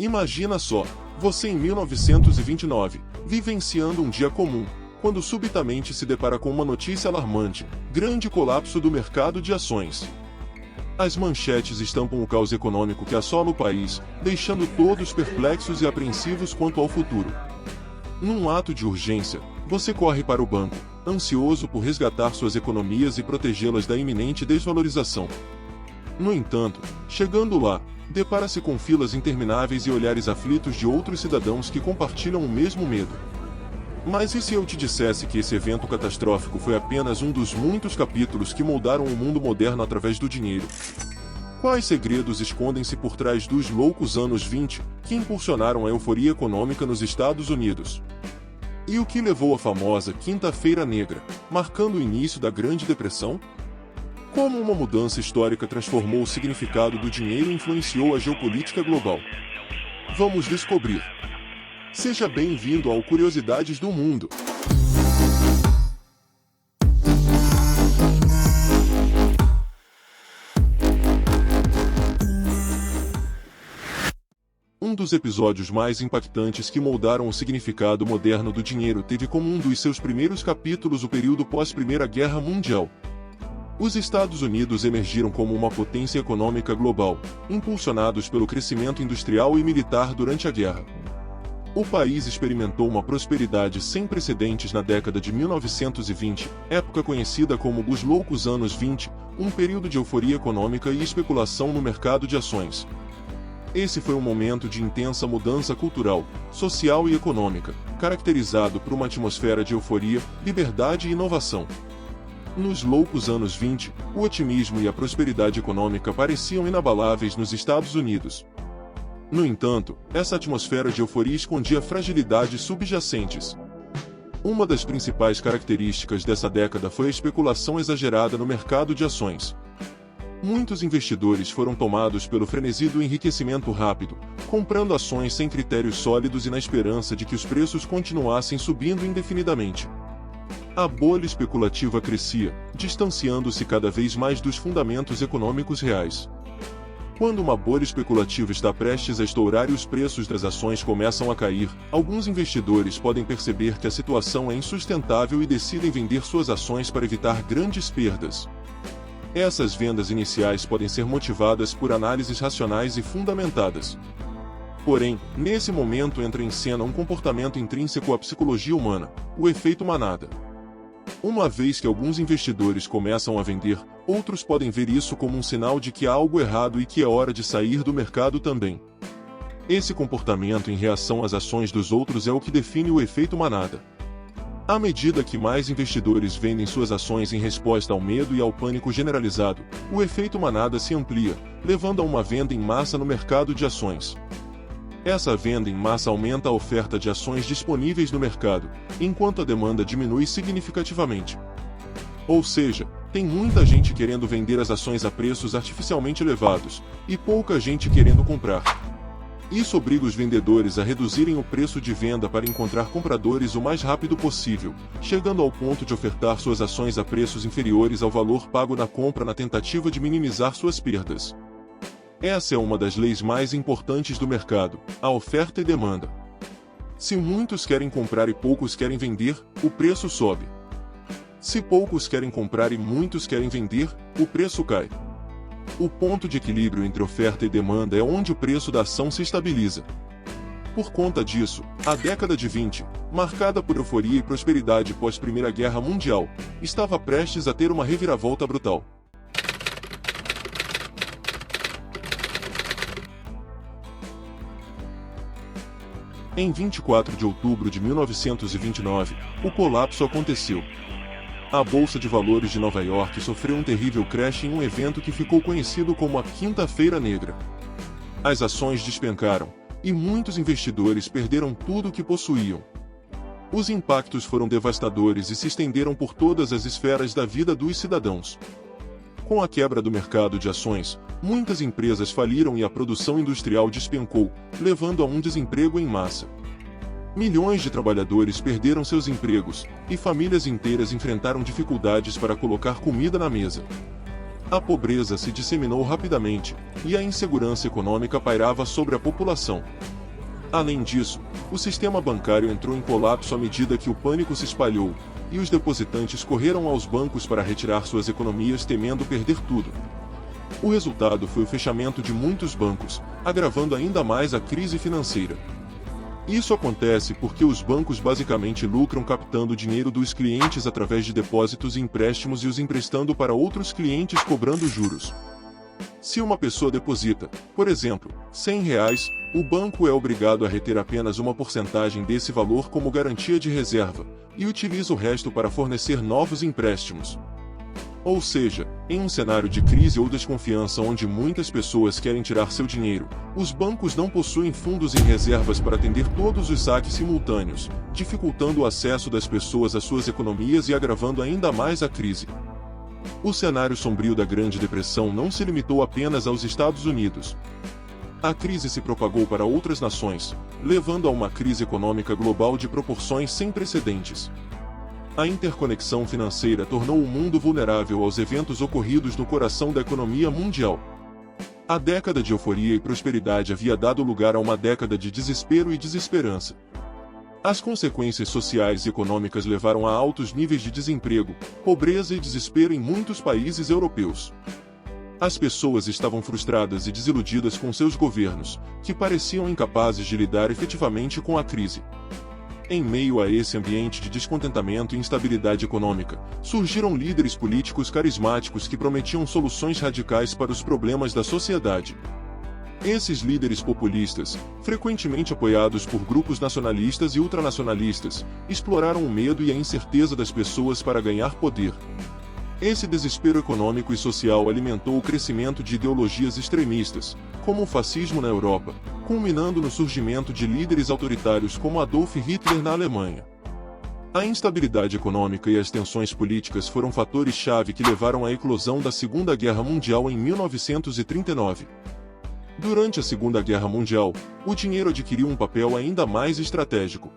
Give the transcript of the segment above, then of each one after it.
Imagina só, você em 1929, vivenciando um dia comum, quando subitamente se depara com uma notícia alarmante: grande colapso do mercado de ações. As manchetes estampam o caos econômico que assola o país, deixando todos perplexos e apreensivos quanto ao futuro. Num ato de urgência, você corre para o banco, ansioso por resgatar suas economias e protegê-las da iminente desvalorização. No entanto, chegando lá, depara-se com filas intermináveis e olhares aflitos de outros cidadãos que compartilham o mesmo medo. Mas e se eu te dissesse que esse evento catastrófico foi apenas um dos muitos capítulos que moldaram o mundo moderno através do dinheiro? Quais segredos escondem-se por trás dos loucos anos 20, que impulsionaram a euforia econômica nos Estados Unidos? E o que levou à famosa Quinta-feira Negra, marcando o início da Grande Depressão? Como uma mudança histórica transformou o significado do dinheiro e influenciou a geopolítica global? Vamos descobrir. Seja bem-vindo ao Curiosidades do Mundo. Um dos episódios mais impactantes que moldaram o significado moderno do dinheiro teve como um dos seus primeiros capítulos o período pós-Primeira Guerra Mundial. Os Estados Unidos emergiram como uma potência econômica global, impulsionados pelo crescimento industrial e militar durante a guerra. O país experimentou uma prosperidade sem precedentes na década de 1920, época conhecida como os loucos anos 20, um período de euforia econômica e especulação no mercado de ações. Esse foi um momento de intensa mudança cultural, social e econômica, caracterizado por uma atmosfera de euforia, liberdade e inovação. Nos loucos anos 20, o otimismo e a prosperidade econômica pareciam inabaláveis nos Estados Unidos. No entanto, essa atmosfera de euforia escondia fragilidades subjacentes. Uma das principais características dessa década foi a especulação exagerada no mercado de ações. Muitos investidores foram tomados pelo frenesi do enriquecimento rápido, comprando ações sem critérios sólidos e na esperança de que os preços continuassem subindo indefinidamente. A bolha especulativa crescia, distanciando-se cada vez mais dos fundamentos econômicos reais. Quando uma bolha especulativa está prestes a estourar e os preços das ações começam a cair, alguns investidores podem perceber que a situação é insustentável e decidem vender suas ações para evitar grandes perdas. Essas vendas iniciais podem ser motivadas por análises racionais e fundamentadas. Porém, nesse momento entra em cena um comportamento intrínseco à psicologia humana, o efeito manada. Uma vez que alguns investidores começam a vender, outros podem ver isso como um sinal de que há algo errado e que é hora de sair do mercado também. Esse comportamento em reação às ações dos outros é o que define o efeito manada. À medida que mais investidores vendem suas ações em resposta ao medo e ao pânico generalizado, o efeito manada se amplia, levando a uma venda em massa no mercado de ações. Essa venda em massa aumenta a oferta de ações disponíveis no mercado, enquanto a demanda diminui significativamente. Ou seja, tem muita gente querendo vender as ações a preços artificialmente elevados, e pouca gente querendo comprar. Isso obriga os vendedores a reduzirem o preço de venda para encontrar compradores o mais rápido possível, chegando ao ponto de ofertar suas ações a preços inferiores ao valor pago na compra na tentativa de minimizar suas perdas. Essa é uma das leis mais importantes do mercado, a oferta e demanda. Se muitos querem comprar e poucos querem vender, o preço sobe. Se poucos querem comprar e muitos querem vender, o preço cai. O ponto de equilíbrio entre oferta e demanda é onde o preço da ação se estabiliza. Por conta disso, a década de 20, marcada por euforia e prosperidade pós-Primeira Guerra Mundial, estava prestes a ter uma reviravolta brutal. Em 24 de outubro de 1929, o colapso aconteceu. A Bolsa de Valores de Nova York sofreu um terrível crash em um evento que ficou conhecido como a Quinta-feira Negra. As ações despencaram, e muitos investidores perderam tudo o que possuíam. Os impactos foram devastadores e se estenderam por todas as esferas da vida dos cidadãos. Com a quebra do mercado de ações, muitas empresas faliram e a produção industrial despencou, levando a um desemprego em massa. Milhões de trabalhadores perderam seus empregos, e famílias inteiras enfrentaram dificuldades para colocar comida na mesa. A pobreza se disseminou rapidamente, e a insegurança econômica pairava sobre a população. Além disso, o sistema bancário entrou em colapso à medida que o pânico se espalhou, e os depositantes correram aos bancos para retirar suas economias temendo perder tudo. O resultado foi o fechamento de muitos bancos, agravando ainda mais a crise financeira. Isso acontece porque os bancos basicamente lucram captando o dinheiro dos clientes através de depósitos e empréstimos e os emprestando para outros clientes cobrando juros. Se uma pessoa deposita, por exemplo, R$ 100, o banco é obrigado a reter apenas uma porcentagem desse valor como garantia de reserva, e utiliza o resto para fornecer novos empréstimos. Ou seja, em um cenário de crise ou desconfiança onde muitas pessoas querem tirar seu dinheiro, os bancos não possuem fundos em reservas para atender todos os saques simultâneos, dificultando o acesso das pessoas às suas economias e agravando ainda mais a crise. O cenário sombrio da Grande Depressão não se limitou apenas aos Estados Unidos. A crise se propagou para outras nações, levando a uma crise econômica global de proporções sem precedentes. A interconexão financeira tornou o mundo vulnerável aos eventos ocorridos no coração da economia mundial. A década de euforia e prosperidade havia dado lugar a uma década de desespero e desesperança. As consequências sociais e econômicas levaram a altos níveis de desemprego, pobreza e desespero em muitos países europeus. As pessoas estavam frustradas e desiludidas com seus governos, que pareciam incapazes de lidar efetivamente com a crise. Em meio a esse ambiente de descontentamento e instabilidade econômica, surgiram líderes políticos carismáticos que prometiam soluções radicais para os problemas da sociedade. Esses líderes populistas, frequentemente apoiados por grupos nacionalistas e ultranacionalistas, exploraram o medo e a incerteza das pessoas para ganhar poder. Esse desespero econômico e social alimentou o crescimento de ideologias extremistas, como o fascismo na Europa, culminando no surgimento de líderes autoritários como Adolf Hitler na Alemanha. A instabilidade econômica e as tensões políticas foram fatores-chave que levaram à eclosão da Segunda Guerra Mundial em 1939. Durante a Segunda Guerra Mundial, o dinheiro adquiriu um papel ainda mais estratégico.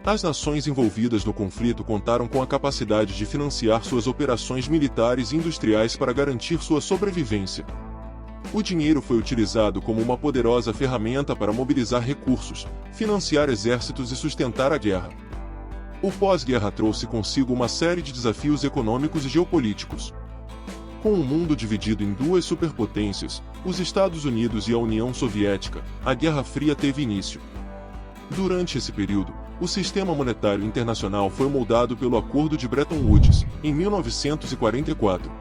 As nações envolvidas no conflito contaram com a capacidade de financiar suas operações militares e industriais para garantir sua sobrevivência. O dinheiro foi utilizado como uma poderosa ferramenta para mobilizar recursos, financiar exércitos e sustentar a guerra. O pós-guerra trouxe consigo uma série de desafios econômicos e geopolíticos. Com o mundo dividido em duas superpotências, os Estados Unidos e a União Soviética, a Guerra Fria teve início. Durante esse período, o sistema monetário internacional foi moldado pelo Acordo de Bretton Woods, em 1944.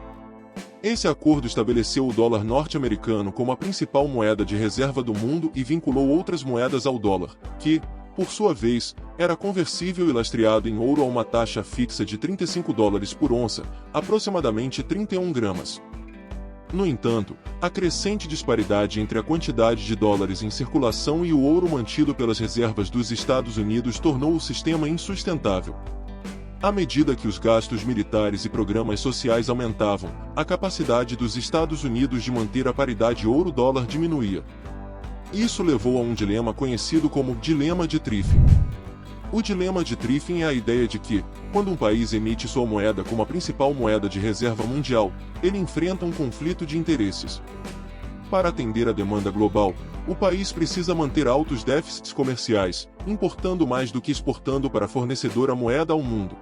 Esse acordo estabeleceu o dólar norte-americano como a principal moeda de reserva do mundo e vinculou outras moedas ao dólar, que, por sua vez, era conversível e lastreado em ouro a uma taxa fixa de $35 por onça, aproximadamente 31 gramas. No entanto, a crescente disparidade entre a quantidade de dólares em circulação e o ouro mantido pelas reservas dos Estados Unidos tornou o sistema insustentável. À medida que os gastos militares e programas sociais aumentavam, a capacidade dos Estados Unidos de manter a paridade ouro-dólar diminuía. Isso levou a um dilema conhecido como Dilema de Triffin. O dilema de Triffin é a ideia de que, quando um país emite sua moeda como a principal moeda de reserva mundial, ele enfrenta um conflito de interesses. Para atender à demanda global, o país precisa manter altos déficits comerciais, importando mais do que exportando para fornecer a moeda ao mundo.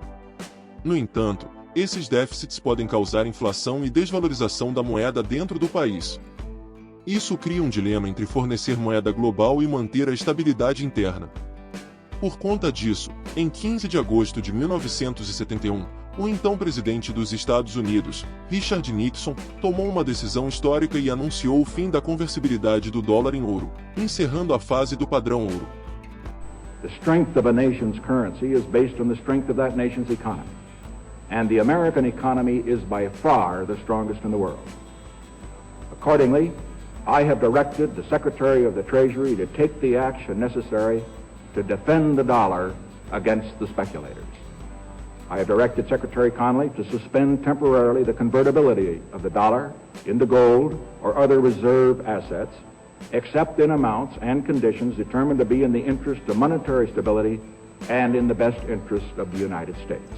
No entanto, esses déficits podem causar inflação e desvalorização da moeda dentro do país. Isso cria um dilema entre fornecer moeda global e manter a estabilidade interna. Por conta disso, em 15 de agosto de 1971, o então presidente dos Estados Unidos, Richard Nixon, tomou uma decisão histórica e anunciou o fim da conversibilidade do dólar em ouro, encerrando a fase do padrão ouro. The strength of a nation's currency is based on the strength of that nation's economy. And the American economy is by far the strongest in the world. Accordingly, I have directed the Secretary of the Treasury to take the action necessary to defend the dollar against the speculators. I have directed Secretary Connally to suspend temporarily the convertibility of the dollar into gold or other reserve assets, except in amounts and conditions determined to be in the interest of monetary stability and in the best interest of the United States.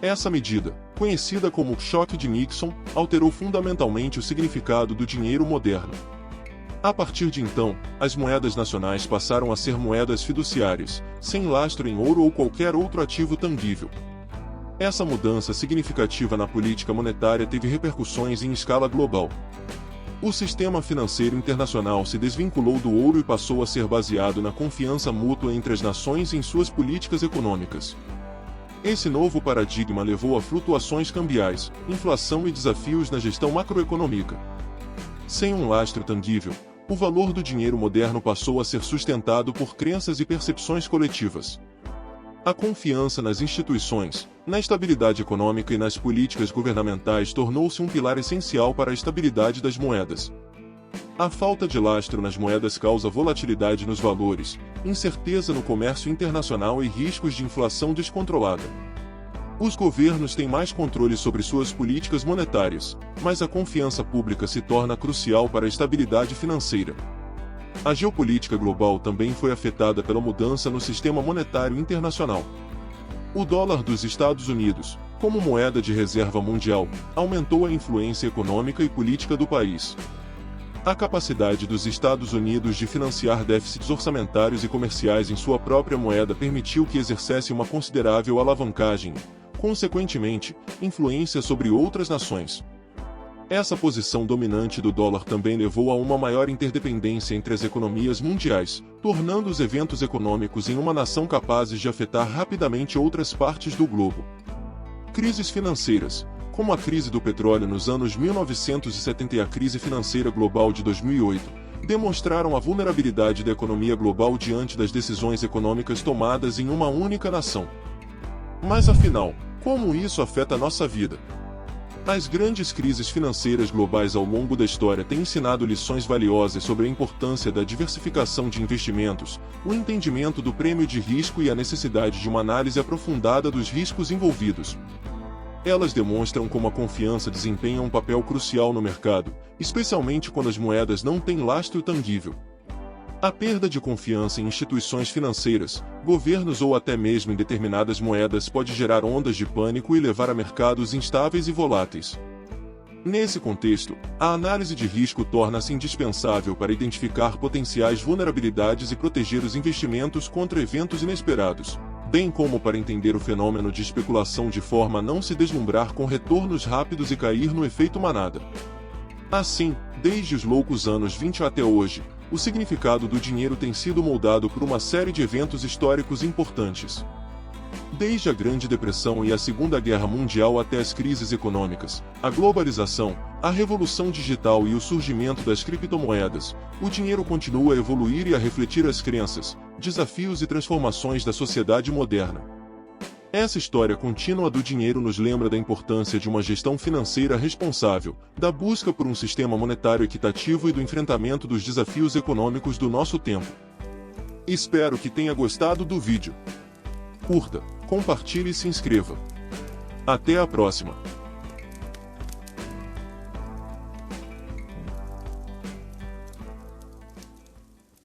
Essa medida, conhecida como choque de Nixon, alterou fundamentalmente o significado do dinheiro moderno. A partir de então, as moedas nacionais passaram a ser moedas fiduciárias, sem lastro em ouro ou qualquer outro ativo tangível. Essa mudança significativa na política monetária teve repercussões em escala global. O sistema financeiro internacional se desvinculou do ouro e passou a ser baseado na confiança mútua entre as nações em suas políticas econômicas. Esse novo paradigma levou a flutuações cambiais, inflação e desafios na gestão macroeconômica. Sem um lastro tangível, o valor do dinheiro moderno passou a ser sustentado por crenças e percepções coletivas. A confiança nas instituições, na estabilidade econômica e nas políticas governamentais tornou-se um pilar essencial para a estabilidade das moedas. A falta de lastro nas moedas causa volatilidade nos valores, incerteza no comércio internacional e riscos de inflação descontrolada. Os governos têm mais controle sobre suas políticas monetárias, mas a confiança pública se torna crucial para a estabilidade financeira. A geopolítica global também foi afetada pela mudança no sistema monetário internacional. O dólar dos Estados Unidos, como moeda de reserva mundial, aumentou a influência econômica e política do país. A capacidade dos Estados Unidos de financiar déficits orçamentários e comerciais em sua própria moeda permitiu que exercesse uma considerável alavancagem, consequentemente, influência sobre outras nações. Essa posição dominante do dólar também levou a uma maior interdependência entre as economias mundiais, tornando os eventos econômicos em uma nação capazes de afetar rapidamente outras partes do globo. Crises financeiras, como a crise do petróleo nos anos 1970 e a crise financeira global de 2008, demonstraram a vulnerabilidade da economia global diante das decisões econômicas tomadas em uma única nação. Mas afinal, como isso afeta a nossa vida? As grandes crises financeiras globais ao longo da história têm ensinado lições valiosas sobre a importância da diversificação de investimentos, o entendimento do prêmio de risco e a necessidade de uma análise aprofundada dos riscos envolvidos. Elas demonstram como a confiança desempenha um papel crucial no mercado, especialmente quando as moedas não têm lastro tangível. A perda de confiança em instituições financeiras, governos ou até mesmo em determinadas moedas pode gerar ondas de pânico e levar a mercados instáveis e voláteis. Nesse contexto, a análise de risco torna-se indispensável para identificar potenciais vulnerabilidades e proteger os investimentos contra eventos inesperados, bem como para entender o fenômeno de especulação de forma a não se deslumbrar com retornos rápidos e cair no efeito manada. Assim, desde os loucos anos 20 até hoje, o significado do dinheiro tem sido moldado por uma série de eventos históricos importantes. Desde a Grande Depressão e a Segunda Guerra Mundial até as crises econômicas, a globalização, a revolução digital e o surgimento das criptomoedas, o dinheiro continua a evoluir e a refletir as crenças, desafios e transformações da sociedade moderna. Essa história contínua do dinheiro nos lembra da importância de uma gestão financeira responsável, da busca por um sistema monetário equitativo e do enfrentamento dos desafios econômicos do nosso tempo. Espero que tenha gostado do vídeo. Curta, compartilhe e se inscreva. Até a próxima!